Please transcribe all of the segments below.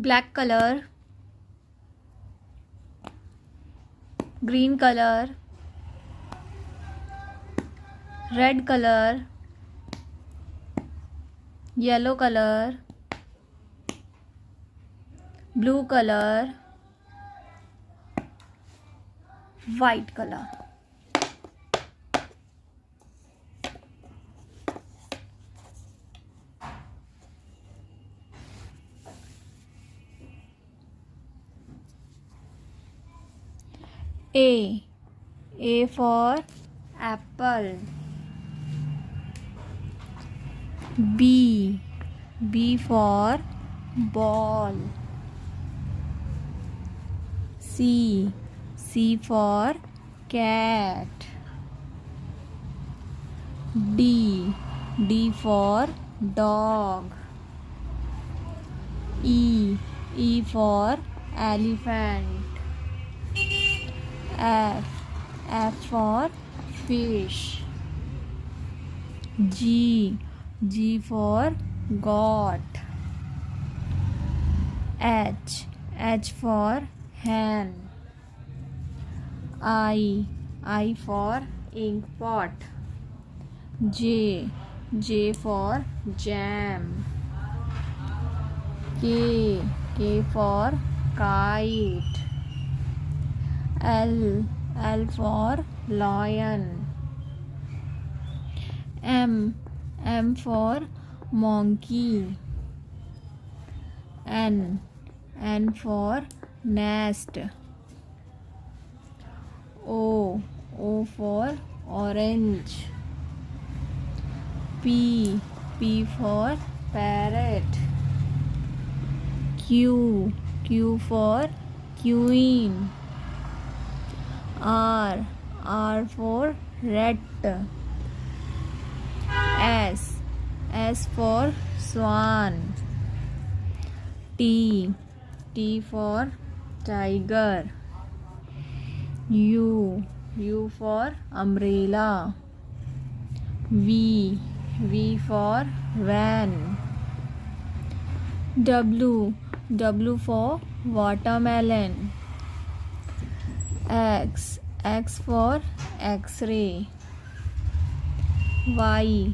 black color, green color, red color, yellow color, blue color, white color. A for apple. B for ball. C for cat. D for dog. E for elephant. F for fish. G for goat. H for hen. I for ink pot. J for jam. K for kite. L for lion. M for monkey. N for nest. O for orange. P for parrot. Q for queen. R for rat. S for swan. T for tiger. U for umbrella. V for van. W for watermelon. X for X-ray. Y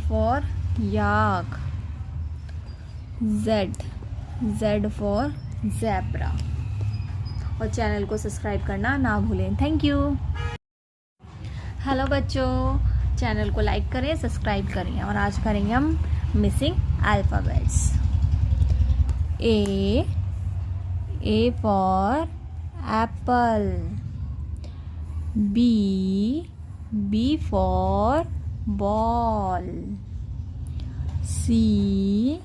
for yak. Z for zebra. और channel को subscribe करना ना भूलें। Thank you. Hello बच्चों, channel को like करें, subscribe करें। और आज करेंगे हम missing alphabets. A for apple. B for ball. C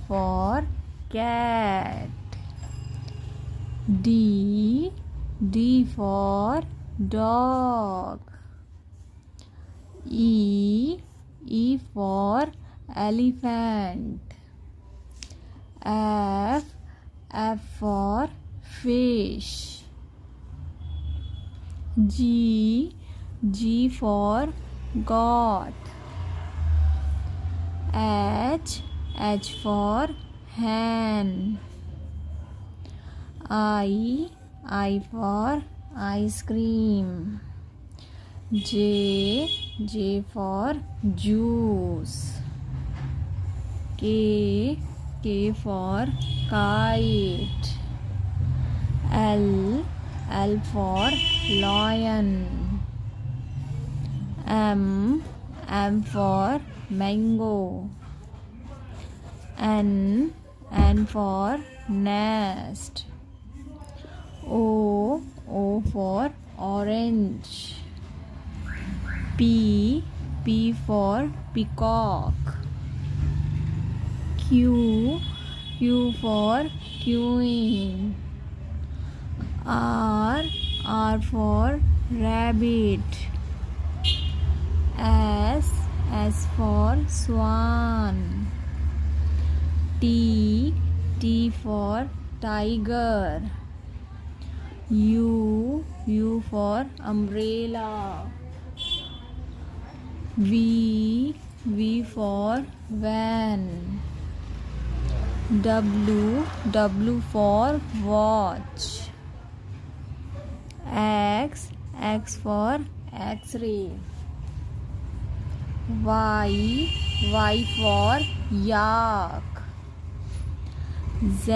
for cat. D for dog. E for elephant. F for fish. G for goat. H for hen. I for ice cream. J for juice. K for kite. L for lion. M for mango. N for nest. O for orange. P for peacock. Q for queen. R for rabbit. S for swan. T for tiger. U for umbrella. V for van. W for watch. X for X-ray. Y for yak. Z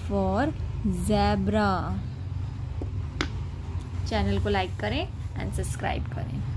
for zebra. Channel को like करें and subscribe करें.